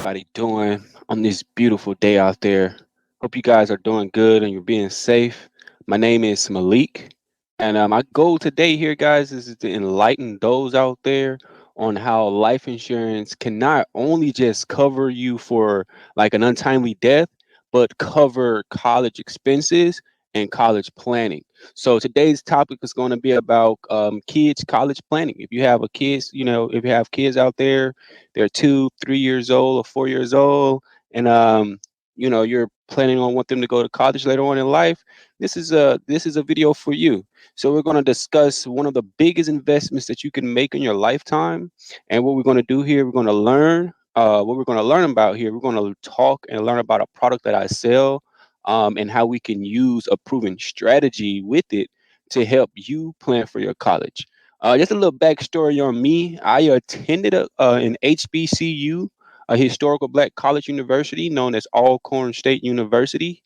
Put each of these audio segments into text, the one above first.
everybody doing on this beautiful day out there? Hope you guys are doing good and you're being safe. My name is Malik, and my goal today here, guys, is to enlighten those out there on how life insurance can not only just cover you for like an untimely death, but cover college expenses and college planning. So today's topic is going to be about kids college planning. If you have a kids, if you have kids out there, they're 2, 3 years old or 4 years old, and you're planning on want them to go to college later on in life. This is a video for you. So we're going to discuss one of the biggest investments that you can make in your lifetime, and what we're going to do here, we're going to learn. What we're going to learn about here, we're going to talk and learn about a product that I sell, and how we can use a proven strategy with it to help you plan for your college. Just a little backstory on me. I attended an HBCU, a historical black college university known as Alcorn State University,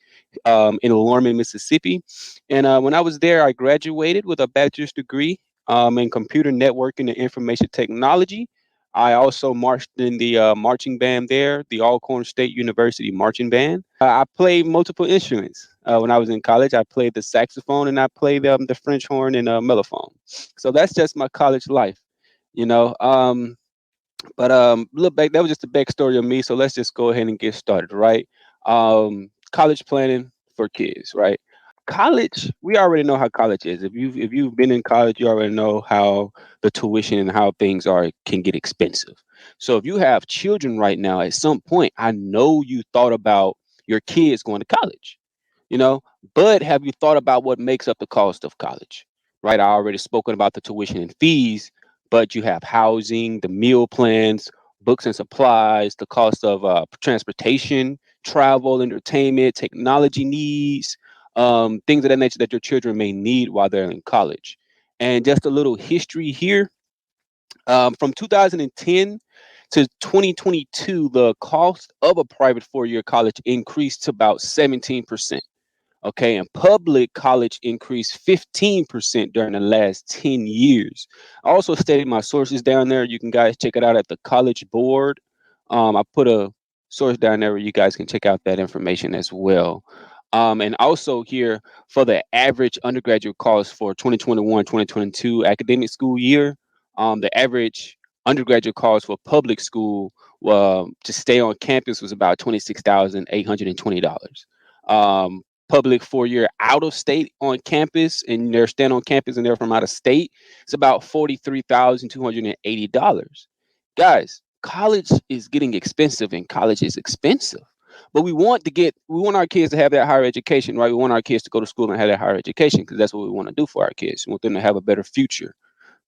in Lorman, Mississippi. And when I was there, I graduated with a bachelor's degree in computer networking and information technology. I also marched in the marching band there, the Alcorn State University marching band. I played multiple instruments. When I was in college, I played the saxophone and I played the French horn and mellophone. So that's just my college life, you know. Look back, that was just a backstory of me. So let's just go ahead and get started, right? College planning for kids, right? College, we already know how college is. If you've been in college, you already know how the tuition and how things are can get expensive. So if you have children right now, at some point, I know you thought about your kids going to college, you know, but have you thought about what makes up the cost of college? Right? I already spoken about the tuition and fees, but you have housing, the meal plans, books and supplies, the cost of transportation, travel, entertainment, technology needs, things of that nature that your children may need while they're in college. And just a little history here, from 2010 to 2022, the cost of a private 4 year college increased to about 17%. Okay, and public college increased 15% during the last 10 years. I also stated my sources down there. You can guys check it out at the College Board. I put a source down there where you guys can check out that information as well. And also here for the average undergraduate cost for 2021-2022 academic school year, the average undergraduate cost for public school to stay on campus was about $26,820. Public 4 year out of state on campus and they're staying on campus and they're from out of state, it's about $43,280. Guys, college is getting expensive and college is expensive. But we want our kids to have that higher education, right? We want our kids to go to school and have that higher education because that's what we want to do for our kids. We want them to have a better future,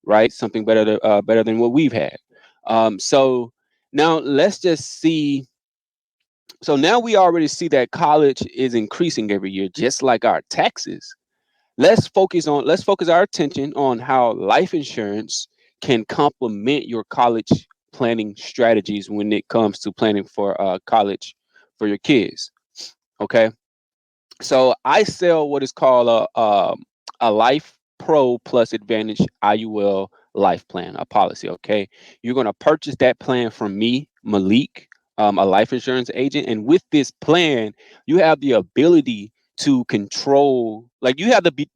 right? Something better than what we've had. So now let's just see. So now we already see that college is increasing every year, just like our taxes. Let's focus our attention on how life insurance can complement your college planning strategies when it comes to planning for college for your kids. Okay, so I sell what is called a Life Pro Plus Advantage IUL life plan, a policy. Okay, you're gonna purchase that plan from me, Malik, a life insurance agent, and with this plan, you have the ability to control, like you have the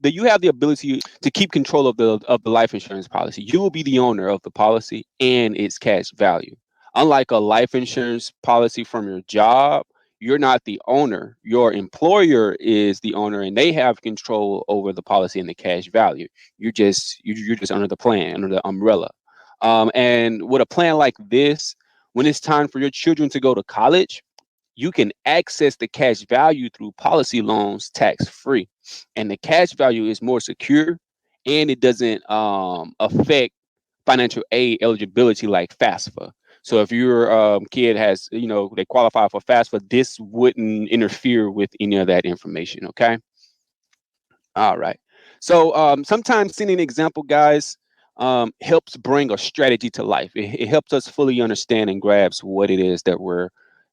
ability to keep control of the life insurance policy. You will be the owner of the policy and its cash value. Unlike a life insurance policy from your job, you're not the owner. Your employer is the owner, and they have control over the policy and the cash value. You're just under the plan, under the umbrella. And with a plan like this, when it's time for your children to go to college, you can access the cash value through policy loans tax free, and the cash value is more secure, and it doesn't affect financial aid eligibility like FAFSA. So if your kid has, they qualify for FAFSA, this wouldn't interfere with any of that information. Okay. All right. So sometimes seeing an example, guys, helps bring a strategy to life. It helps us fully understand and grasp what it is that we're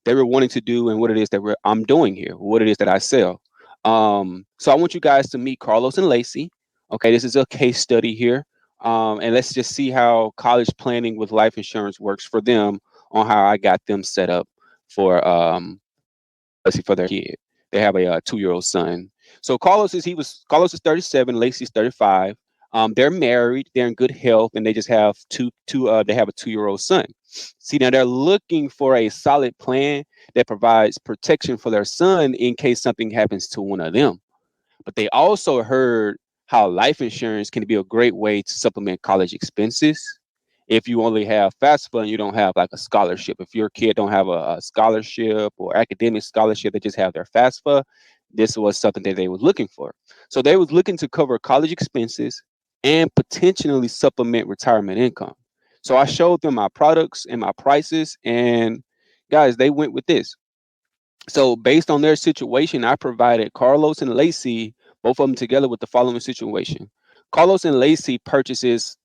wanting to do and what it is that I'm doing here, what it is that I sell. So I want you guys to meet Carlos and Lacey. Okay, this is a case study here, and let's just see how college planning with life insurance works for them on how I got them set up. for let's see, for their kid. They have a 2-year-old son. So Carlos is 37, Lacey's 35. They're married, they're in good health, and they just have they have a 2-year-old son. See, now they're looking for a solid plan that provides protection for their son in case something happens to one of them. But they also heard how life insurance can be a great way to supplement college expenses. If you only have FAFSA and you don't have like a scholarship, if your kid don't have a scholarship or academic scholarship, they just have their FAFSA, this was something that they was looking for. So they was looking to cover college expenses and potentially supplement retirement income. So I showed them my products and my prices, and guys, they went with this. So based on their situation, I provided Carlos and Lacey, both of them together, with the following situation. Carlos and Lacey purchased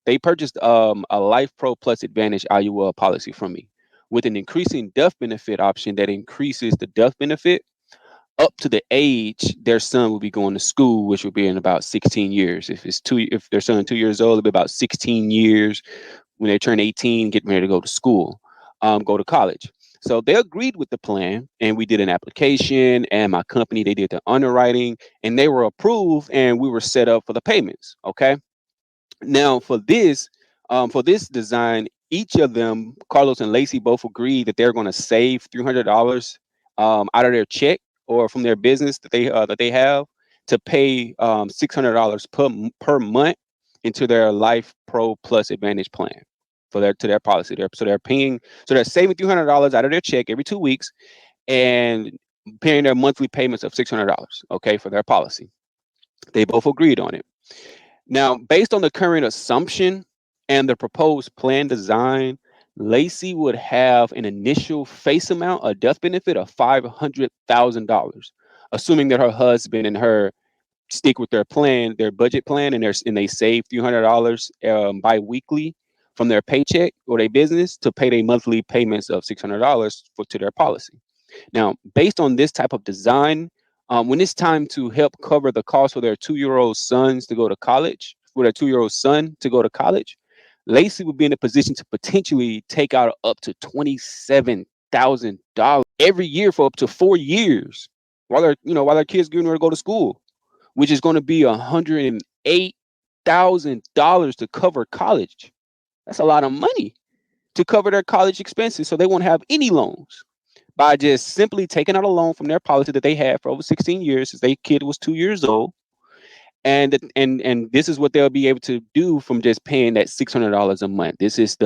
a Life Pro Plus Advantage IUL policy from me with an increasing death benefit option that increases the death benefit up to the age their son will be going to school, which will be in about 16 years. If their son 2 years old, it'll be about 16 years when they turn 18, getting ready to go to school, go to college. So they agreed with the plan, and we did an application, and my company, they did the underwriting, and they were approved, and we were set up for the payments. Okay. Now for this design, each of them, Carlos and Lacey, both agreed that they're going to save $300 out of their check or from their business that they have to pay $600 per month into their Life Pro Plus Advantage plan for their policy. They're saving $300 out of their check every 2 weeks and paying their monthly payments of $600. Okay, for their policy. They both agreed on it. Now, based on the current assumption and the proposed plan design, Lacey would have an initial face amount, a death benefit of $500,000, assuming that her husband and her stick with their plan, their budget plan, and they save $300 biweekly from their paycheck or their business to pay their monthly payments of $600 to their policy. Now, based on this type of design, when it's time to help cover the cost for their 2-year-old sons to go to college, for their 2-year-old son to go to college, Lacey would be in a position to potentially take out up to $27,000 every year for up to 4 years while their kids getting ready to go to school, which is going to be $108,000 to cover college. That's a lot of money to cover their college expenses, so they won't have any loans by just simply taking out a loan from their policy that they had for over 16 years since their kid was 2 years old. And this is what they'll be able to do from just paying that $600 a month. This is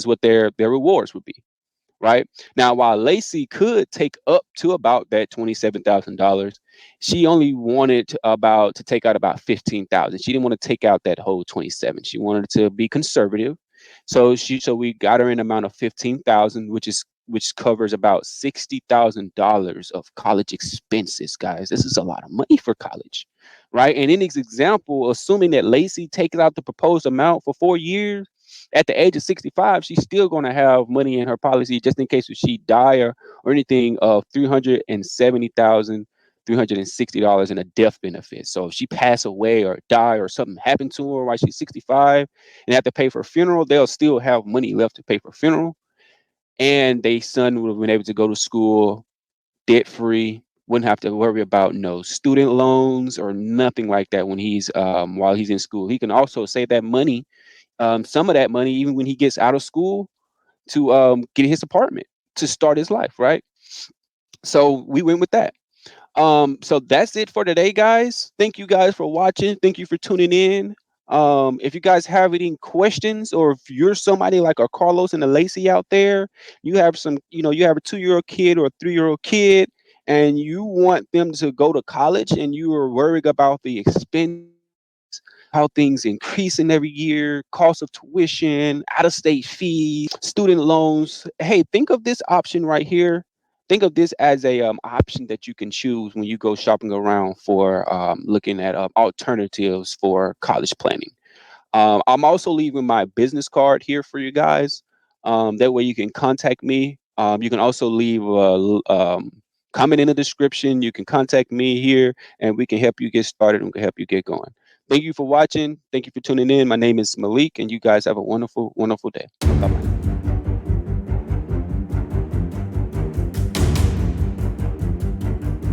what their rewards would be. Right now, while Lacey could take up to about that $27,000, she only wanted to take out about 15,000. She didn't want to take out that whole 27. She wanted to be conservative, so we got her an amount of 15,000, which covers about $60,000 of college expenses. Guys, this is a lot of money for college, right? And in this example, assuming that Lacey takes out the proposed amount for 4 years, at the age of 65, she's still going to have money in her policy just in case if she die or anything of $360 in a death benefit. So if she pass away or die or something happened to her while she's 65 and have to pay for a funeral, they'll still have money left to pay for a funeral. And their son would have been able to go to school debt free, wouldn't have to worry about no student loans or nothing like that when he's while he's in school. He can also save that money, some of that money, even when he gets out of school, to get his apartment to start his life, right? So we went with that. So that's it for today, guys. Thank you guys for watching. Thank you for tuning in. If you guys have any questions, or if you're somebody like a Carlos and a Lacey out there, you have you have a 2-year-old kid or a 3-year-old kid, and you want them to go to college, and you are worried about the expense, how things increasing every year, cost of tuition, out-of-state fees, student loans. Hey, think of this option right here. Think of this as a option that you can choose when you go shopping around for looking at alternatives for college planning. I'm also leaving my business card here for you guys. That way you can contact me. You can also leave a comment in the description. You can contact me here, and we can help you get started and we can help you get going. Thank you for watching. Thank you for tuning in. My name is Malik, and you guys have a wonderful, wonderful day. Bye-bye.